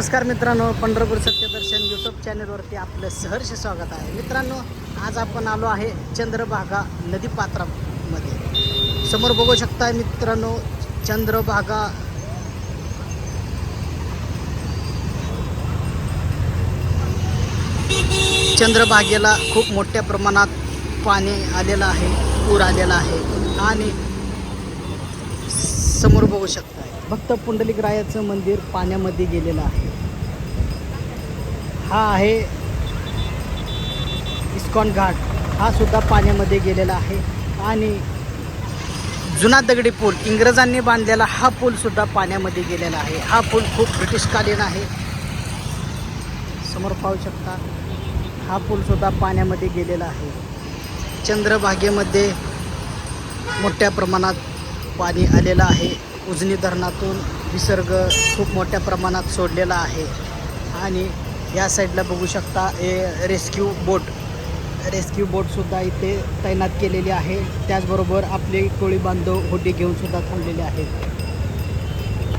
नमस्कार मित्रांनो, पंढरपूर सत्यदर्शन यूट्यूब चॅनलवरती आपलं सहर्ष स्वागत आहे. मित्रांनो, आज आपण आलो आहे चंद्रभागा नदीपात्रामध्ये. समोर बघू शकता मित्रांनो, चंद्रभागा चंद्रभागेला खूप मोठ्या प्रमाणात पाणी आलेलं आहे, पूर आलेला आहे. आणि समोर बघू शकता भक्त पुंडलिकरायाचं मंदिर पाण्यामध्ये गेलेलं आहे. हा आहे इस्कॉन घाट, हा सुद्धा पाण्यामध्ये गेलेला आहे. आणि जुना दगडी पूल इंग्रजांनी बांधलेला हा पूल सुद्धा पाण्यामध्ये गेलेला आहे. हा पूल खूप ब्रिटिशकालीन आहे. समोर पाहू शकता हा पूल सुद्धा पाण्यामध्ये गेलेला आहे. चंद्रभागेमध्ये मोठ्या प्रमाणात पाणी आलेलं आहे. उजनी धरणातून विसर्ग खूप मोठ्या प्रमाणात सोडलेला आहे. आणि या साईडला बघू शकता रेस्क्यू बोटसुद्धा इथे तैनात केलेली आहे. त्याचबरोबर आपले कोळी बांधव होडी घेऊनसुद्धा थांबलेले आहेत.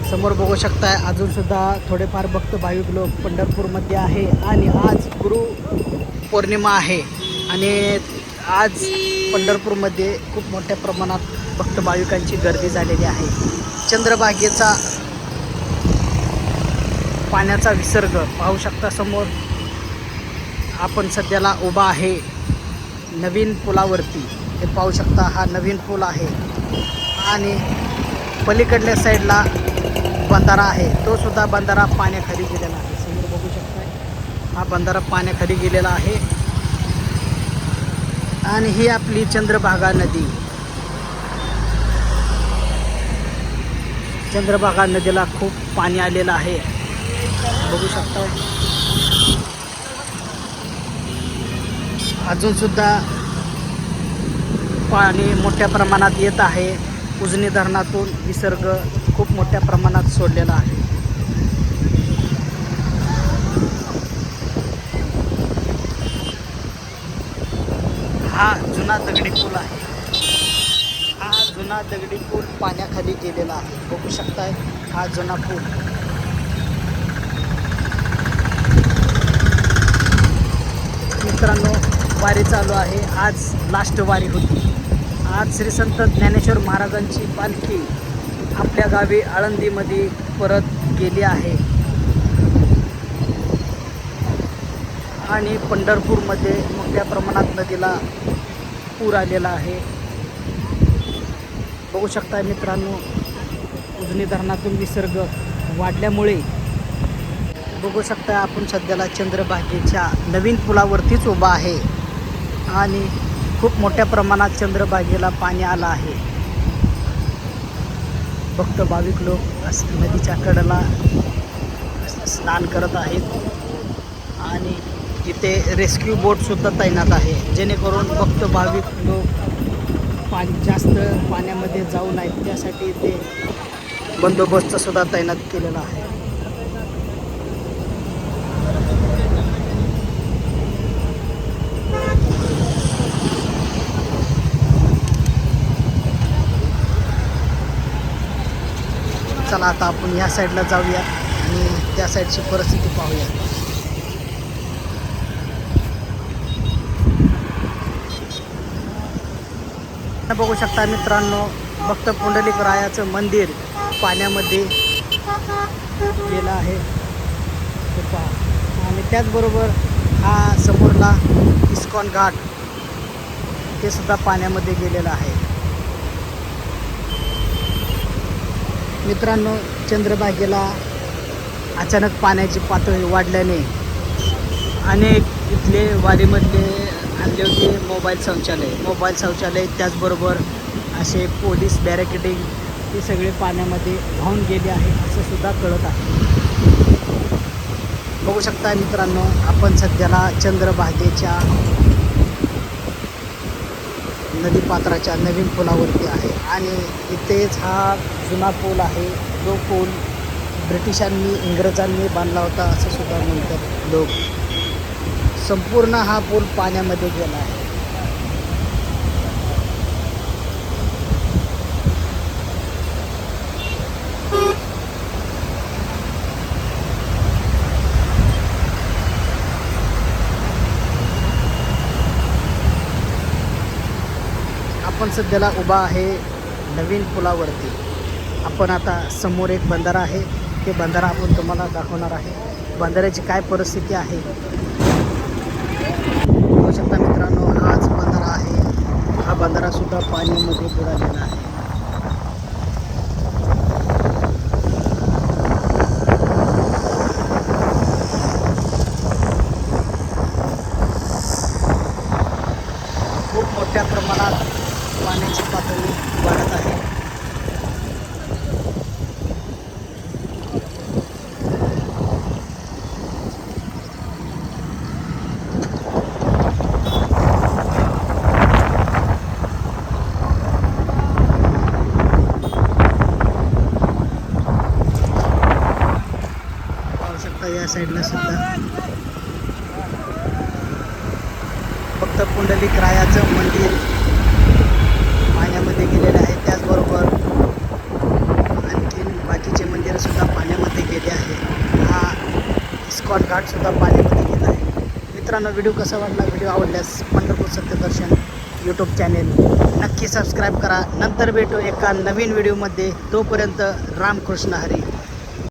समोर बघू शकता अजूनसुद्धा थोडेफार भक्त भाविक लोक पंढरपूरमध्ये आहे. आणि आज गुरु पौर्णिमा आहे आणि आज पंढरपूरमध्ये खूप मोठ्या प्रमाणात भक्त भाविकांची गर्दी झालेली आहे. चंद्रभागेचा पाण्याचा विसर्ग पाहू शकता. समोर आपण सध्याला उभा आहे नवीन पुलावरती. हे पाहू शकता हा नवीन पूल आहे. आणि पलीकडल्या साईडला बंधारा आहे, तो सुद्धा बंधारा पाण्याखाली गेलेला आहे. समोर बघू शकता हा बंधारा पाण्याखाली गेलेला आहे. आणि ही आपली चंद्रभागा नदी. चंद्रभागा नदीला खूप पाणी आलेलं आहे, बघू शकता. अजूनसुद्धा पाणी मोठ्या प्रमाणात येत आहे. उजनी धरणातून विसर्ग खूप मोठ्या प्रमाणात सोडलेला आहे. हा जुना दगडी पूल आहे. हा जुना दगडी पूल पाण्याखाली गेलेला आहे, बघू शकताय. हा जुना पूल. मित्रांनो, वारी चालू आहे. आज लास्ट वारी होती. आज श्री संत ज्ञानेश्वर महाराजांची पालखी आपल्या गावी आळंदीमध्ये परत गेली आहे. आणि पंढरपूरमध्ये मोठ्या प्रमाणात नदीला पूर आलेला आहे, बघू शकता मित्रांनो. उजनी धरणातून विसर्ग वाढल्यामुळे बघू शकता आपण सध्याला चंद्रभागेच्या नवीन पुलावरतीच उभा आहे. आणि खूप मोठ्या प्रमाणात चंद्रभागेला पाणी आलं आहे. भक्त भाविक लोक नदीच्या कडेला स्नान करत आहेत. आणि इथे रेस्क्यू बोटसुद्धा तैनात आहे, जेणेकरून भक्त भाविक लोक जास्त पाण्यामध्ये जाऊ नयेत त्यासाठी इथे बंदोबस्तसुद्धा तैनात केलेला आहे. चला आता आपण या साईडला जाऊया आणि त्या साईडची परिस्थिती पाहूया. बघू शकता मित्रांनो, भक्त पुंडलिकरायाचं मंदिर पाण्यामध्ये गेलं आहे. आणि त्याचबरोबर हा समोरला इस्कॉन घाट, ते सुद्धा पाण्यामध्ये गेलेलं आहे. मित्रांनो, चंद्रभागेला अचानक पाण्याची पातळी वाढल्याने अनेक इथले वारीमधले आणले होते मोबाईल शौचालय त्याचबरोबर असे पोलीस बॅरिकेडिंग, हे सगळे पाण्यामध्ये वाहून गेले आहे असं सुद्धा कळत आहे. बघू शकता मित्रांनो, आपण सध्याला चंद्रभागेच्या नदीपात्राच्या नवीन पुलावरती आहे. आणि इथेच हा जुना पूल आहे, जो पूल ब्रिटिशांनी इंग्रजांनी बांधला होता असं सुद्धा म्हणतात लोक. संपूर्ण हा पूल पाण्यामध्ये गेला आहे. आपण सध्याला उभा आहे नवीन पुलावरती. आपण आता समोर एक बंधारा आहे, ते बंधारा आपण तुम्हाला दाखवणार आहे. बंधाऱ्याची काय परिस्थिती आहे बघू शकता मित्रांनो. हाच बंधारा आहे. हा बंधारा सुद्धा पाण्यामध्ये बुडालेला आहे. खूप मोठ्या प्रमाणात पाण्याची पातळी वाढत आहे. पाहू शकता या साईडला सुद्धा फक्त पुंडलिक रायाचं मंदिर पाण्यामध्ये गेलेलं आहे. त्याचबरोबर आणखीन बाकीचे मंदिरं सुद्धा पाण्यामध्ये गेले आहे. हा इस्कॉन घाट सुद्धा पाण्यामध्ये गेला आहे. मित्रांनो, व्हिडिओ कसा वाटला? व्हिडिओ आवडल्यास पंढरपूर सत्यदर्शन यूट्यूब चॅनेल नक्की सबस्क्राईब करा. नंतर भेटू एका नवीन व्हिडिओमध्ये. तोपर्यंत रामकृष्ण हरी.